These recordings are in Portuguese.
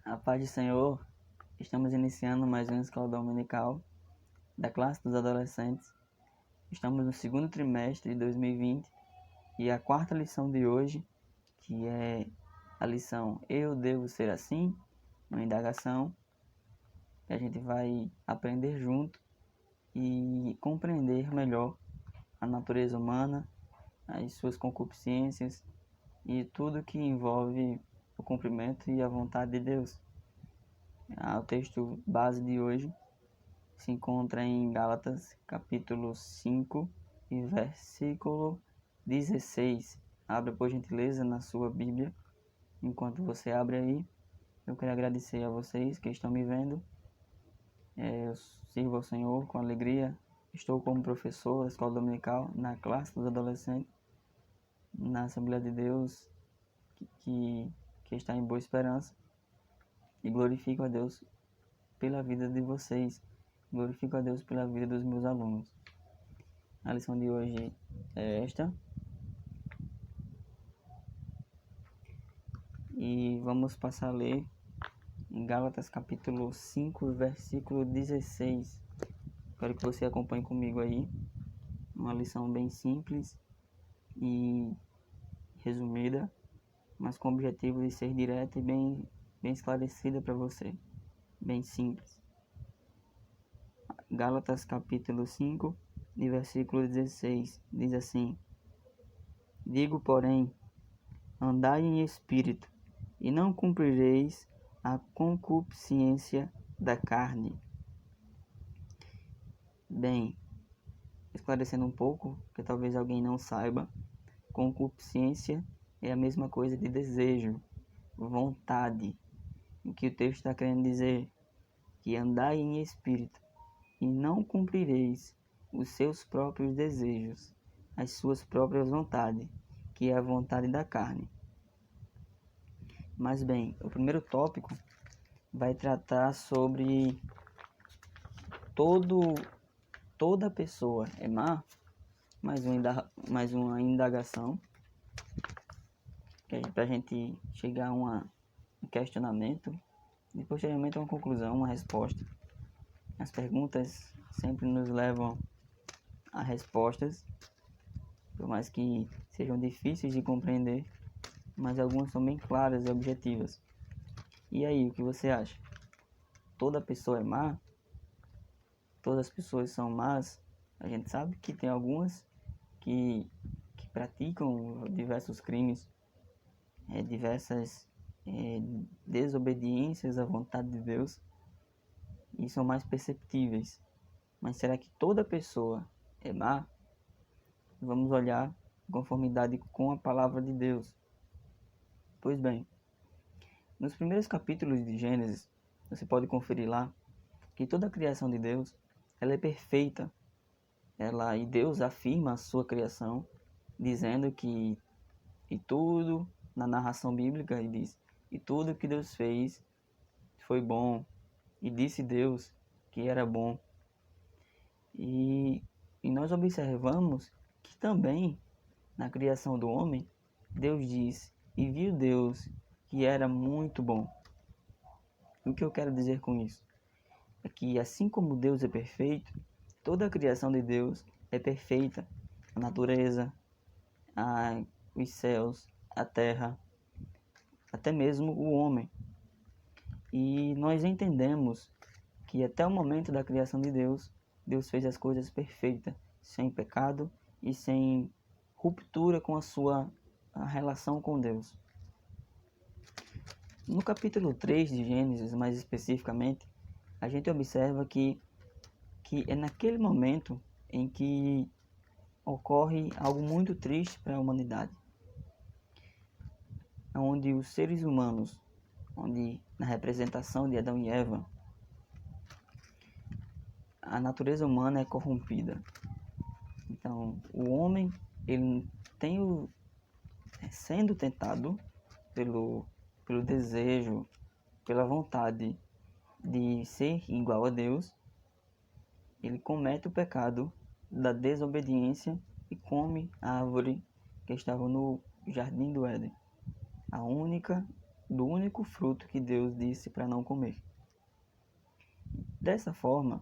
A paz do Senhor, estamos iniciando mais uma escola dominical da classe dos adolescentes. Estamos no segundo trimestre de 2020 e a quarta lição de hoje, que é a lição Eu Devo Ser Assim, uma indagação, que a gente vai aprender junto e compreender melhor a natureza humana, as suas concupiscências e tudo que envolve o cumprimento e a vontade de Deus. O texto base de hoje se encontra em Gálatas, capítulo 5 e versículo 16. Abra, por gentileza, na sua Bíblia. Enquanto você abre aí, eu quero agradecer a vocês que estão me vendo. Eu sirvo ao Senhor com alegria. Estou como professor da escola dominical na classe dos adolescentes, na Assembleia de Deus, que está em Boa Esperança. E glorifico a Deus pela vida de vocês. Glorifico a Deus pela vida dos meus alunos. A lição de hoje é esta. E vamos passar a ler em Gálatas capítulo 5, versículo 16. Quero que você acompanhe comigo aí. Uma lição bem simples e resumida, mas com o objetivo de ser direta e bem esclarecida para você. Bem simples. Gálatas capítulo 5, de versículo 16, diz assim: Digo, porém, andai em espírito, e não cumprireis a concupiscência da carne. Bem, esclarecendo um pouco, que talvez alguém não saiba, concupiscência é a mesma coisa de desejo, vontade. O que o texto está querendo dizer? Que andai em espírito, e não cumprireis os seus próprios desejos, as suas próprias vontades, que é a vontade da carne. Mas bem, o primeiro tópico vai tratar sobre toda pessoa é má. Mais uma indagação para a gente chegar a um questionamento e posteriormente a uma conclusão, uma resposta. As perguntas sempre nos levam a respostas, por mais que sejam difíceis de compreender, mas algumas são bem claras e objetivas. E aí, o que você acha? Toda pessoa é má? Todas as pessoas são más? A gente sabe que tem algumas que praticam diversos crimes, diversas desobediências à vontade de Deus, e são mais perceptíveis. Mas será que toda pessoa é má? Vamos olhar em conformidade com a palavra de Deus. Pois bem, nos primeiros capítulos de Gênesis, você pode conferir lá que toda a criação de Deus, ela é perfeita. E Deus afirma a sua criação, dizendo que tudo, na narração bíblica, ele diz, e tudo que Deus fez foi bom, e disse Deus que era bom. E nós observamos que também, na criação do homem, Deus diz, e viu Deus que era muito bom. O que eu quero dizer com isso? É que assim como Deus é perfeito, toda a criação de Deus é perfeita. A natureza, os céus, a terra, até mesmo o homem. E nós entendemos que até o momento da criação de Deus, Deus fez as coisas perfeitas, sem pecado e sem ruptura com a relação com Deus. No capítulo 3 de Gênesis, mais especificamente, a gente observa que é naquele momento em que ocorre algo muito triste para a humanidade, onde os seres humanos, onde na representação de Adão e Eva, a natureza humana é corrompida. Então, o homem, ele tem sendo tentado pelo desejo, pela vontade de ser igual a Deus, ele comete o pecado da desobediência e come a árvore que estava no jardim do Éden. A única do único fruto que Deus disse para não comer. Dessa forma,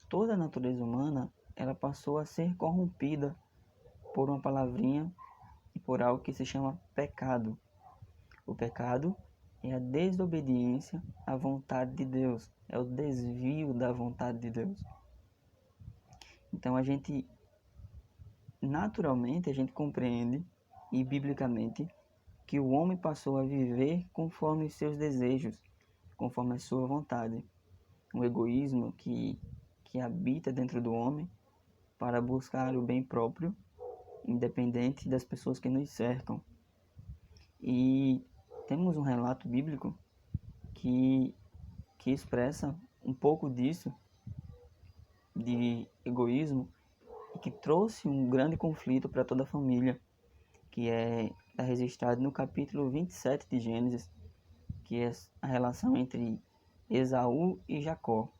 toda a natureza humana ela passou a ser corrompida por uma palavrinha e por algo que se chama pecado. O pecado é a desobediência à vontade de Deus, é o desvio da vontade de Deus. Então naturalmente a gente compreende e biblicamente que o homem passou a viver conforme os seus desejos, conforme a sua vontade. Um egoísmo que habita dentro do homem para buscar o bem próprio, independente das pessoas que nos cercam. E temos um relato bíblico que expressa um pouco disso, de egoísmo, e que trouxe um grande conflito para toda a família, que está registrado no capítulo 27 de Gênesis, que é a relação entre Esaú e Jacó.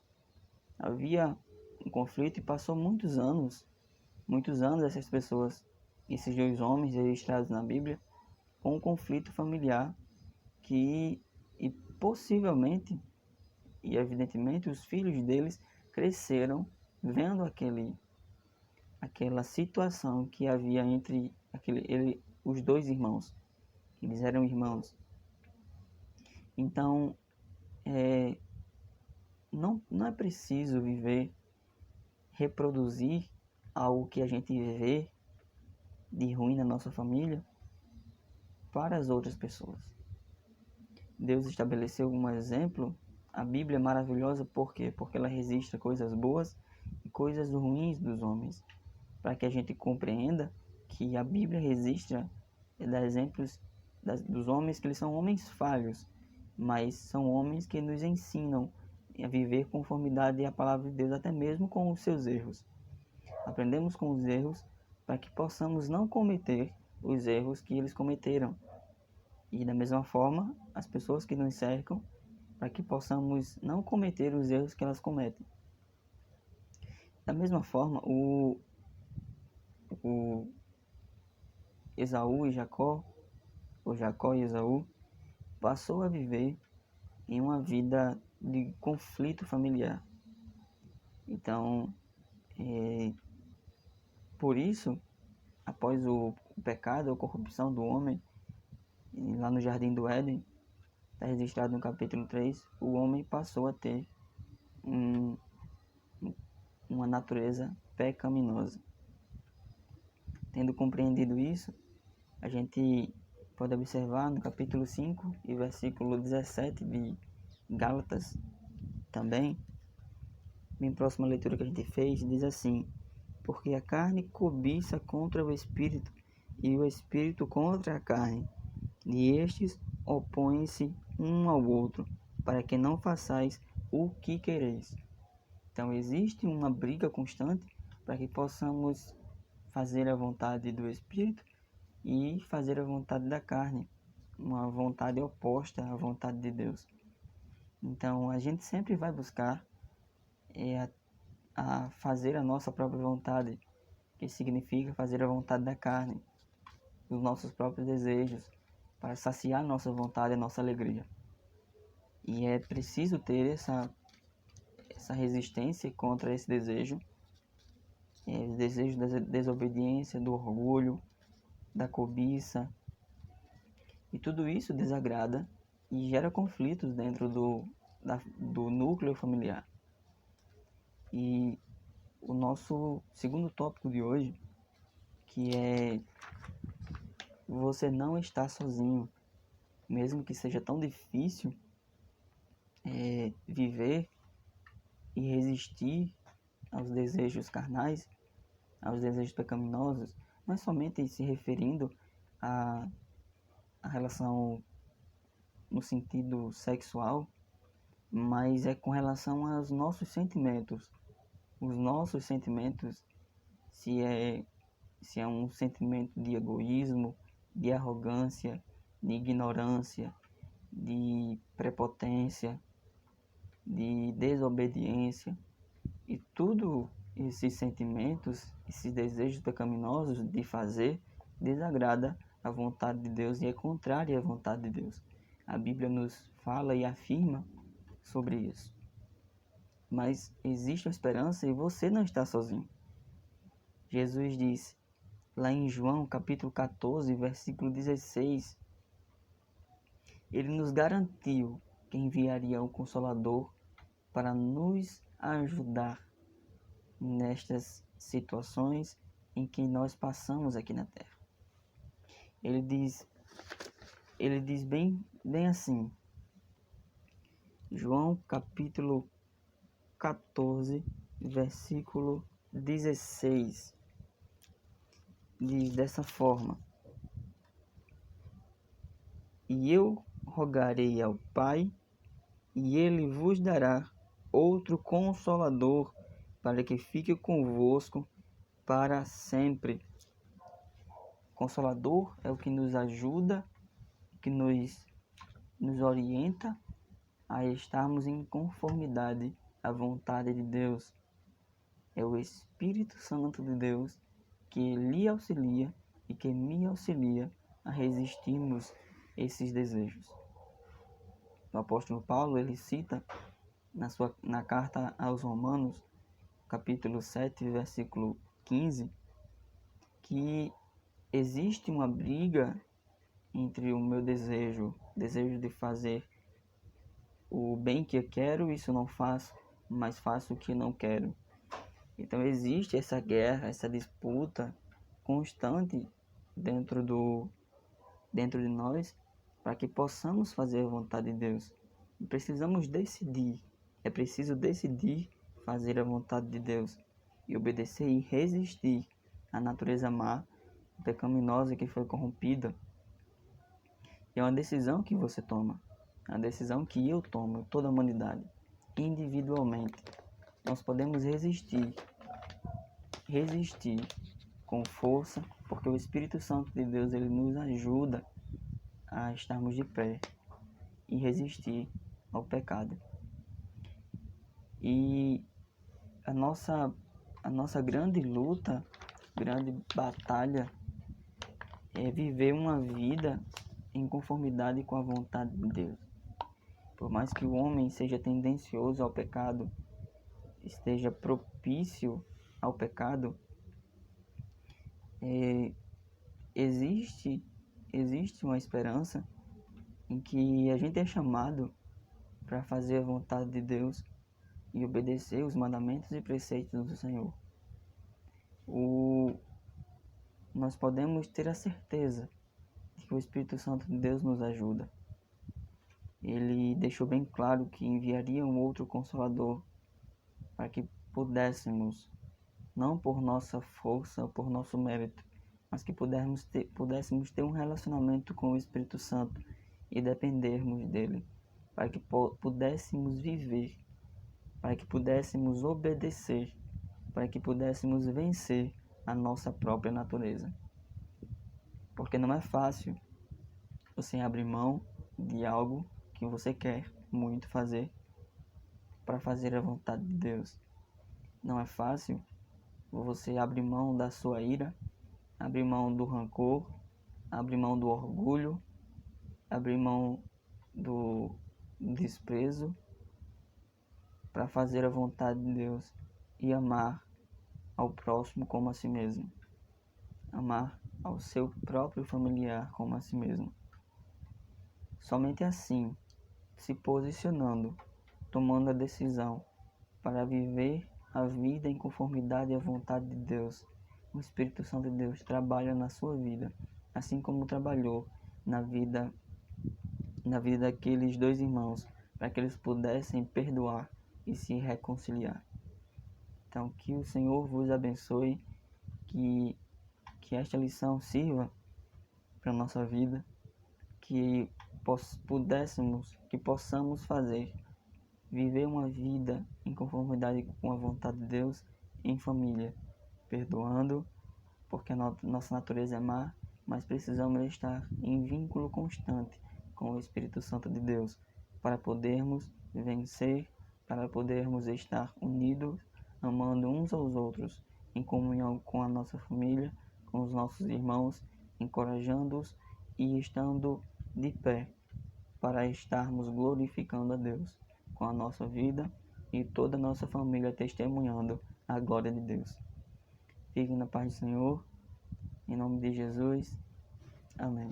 Havia um conflito e passou muitos anos essas pessoas, esses dois homens registrados na Bíblia, com um conflito familiar e possivelmente e evidentemente os filhos deles cresceram vendo aquela situação que havia entre os dois irmãos. Eles eram irmãos. Então, não é preciso reproduzir algo que a gente vê de ruim na nossa família para as outras pessoas. Deus estabeleceu um exemplo. A Bíblia é maravilhosa por quê? Porque ela registra coisas boas e coisas ruins dos homens, para que a gente compreenda que a Bíblia registra exemplos dos homens, que eles são homens falhos, mas são homens que nos ensinam a viver conformidade à palavra de Deus, até mesmo com os seus erros. Aprendemos com os erros para que possamos não cometer os erros que eles cometeram. E da mesma forma, as pessoas que nos cercam, para que possamos não cometer os erros que elas cometem. Da mesma forma, o Esaú e Jacó, ou Jacó e Esaú, passou a viver em uma vida de conflito familiar. Então, por isso, após o pecado, a corrupção do homem, lá no Jardim do Éden, está registrado no capítulo 3, o homem passou a ter uma natureza pecaminosa. Tendo compreendido isso, a gente pode observar no capítulo 5 e versículo 17 de Gálatas também, bem próxima à leitura que a gente fez, diz assim: porque a carne cobiça contra o espírito, e o espírito contra a carne, e estes opõem-se um ao outro, para que não façais o que quereis. Então existe uma briga constante para que possamos fazer a vontade do espírito e fazer a vontade da carne, uma vontade oposta à vontade de Deus. Então a gente sempre vai buscar a fazer a nossa própria vontade, que significa fazer a vontade da carne, os nossos próprios desejos, para saciar nossa vontade e nossa alegria. E é preciso ter essa resistência contra esse desejo, os desejos da desobediência, do orgulho, da cobiça. E tudo isso desagrada e gera conflitos dentro do núcleo familiar. E o nosso segundo tópico de hoje, que é: você não está sozinho. Mesmo que seja tão difícil viver e resistir aos desejos carnais, aos desejos pecaminosos, não é somente se referindo à relação no sentido sexual, mas é com relação aos nossos sentimentos. Os nossos sentimentos, se é um sentimento de egoísmo, de arrogância, de ignorância, de prepotência, de desobediência, e tudo esses sentimentos, esses desejos pecaminosos de fazer, desagrada a vontade de Deus e é contrária à vontade de Deus. A Bíblia nos fala e afirma sobre isso. Mas existe uma esperança e você não está sozinho. Jesus disse, lá em João capítulo 14, versículo 16, ele nos garantiu que enviaria o Consolador para nos ajudar nestas situações em que nós passamos aqui na Terra. Ele diz bem assim, João capítulo 14, versículo 16, diz dessa forma, e eu rogarei ao Pai, e ele vos dará outro Consolador, para que fique convosco para sempre. Consolador é o que nos ajuda, que nos orienta a estarmos em conformidade à vontade de Deus. É o Espírito Santo de Deus que lhe auxilia e que me auxilia a resistirmos esses desejos. O apóstolo Paulo, ele cita na carta aos Romanos, capítulo 7, versículo 15, que existe uma briga entre o meu desejo de fazer o bem que eu quero, isso não faço, mas faço o que não quero. Então existe essa guerra, essa disputa constante dentro de nós, para que possamos fazer a vontade de Deus. E precisamos decidir, é preciso decidir fazer a vontade de Deus e obedecer e resistir à natureza má, pecaminosa que foi corrompida. É uma decisão que você toma, é uma decisão que eu tomo, toda a humanidade, individualmente. Nós podemos resistir com força, porque o Espírito Santo de Deus, ele nos ajuda a estarmos de pé e resistir ao pecado. E a nossa grande luta, grande batalha é viver uma vida em conformidade com a vontade de Deus. Por mais que o homem seja tendencioso ao pecado, esteja propício ao pecado, existe uma esperança em que a gente é chamado para fazer a vontade de Deus e obedecer os mandamentos e preceitos do Senhor. Nós podemos ter a certeza de que o Espírito Santo de Deus nos ajuda. Ele deixou bem claro que enviaria um outro Consolador para que pudéssemos, não por nossa força ou por nosso mérito, mas que pudéssemos ter um relacionamento com o Espírito Santo e dependermos dele, para que pudéssemos viver, para que pudéssemos obedecer, para que pudéssemos vencer a nossa própria natureza. Porque não é fácil você abrir mão de algo que você quer muito fazer para fazer a vontade de Deus. Não é fácil você abrir mão da sua ira, abrir mão do rancor, abrir mão do orgulho, abrir mão do desprezo para fazer a vontade de Deus e amar ao próximo como a si mesmo. Amar ao seu próprio familiar como a si mesmo. Somente assim, se posicionando, tomando a decisão para viver a vida em conformidade à vontade de Deus, o Espírito Santo de Deus trabalha na sua vida, assim como trabalhou na vida daqueles dois irmãos, para que eles pudessem perdoar e se reconciliar. Então, que o Senhor vos abençoe, que esta lição sirva para a nossa vida, que possamos viver uma vida em conformidade com a vontade de Deus em família, perdoando, porque a nossa natureza é má, mas precisamos estar em vínculo constante com o Espírito Santo de Deus, para podermos vencer, para podermos estar unidos, amando uns aos outros, em comunhão com a nossa família, com os nossos irmãos encorajando-os e estando de pé para estarmos glorificando a Deus com a nossa vida e toda a nossa família testemunhando a glória de Deus. Fiquem na paz do Senhor, em nome de Jesus. Amém.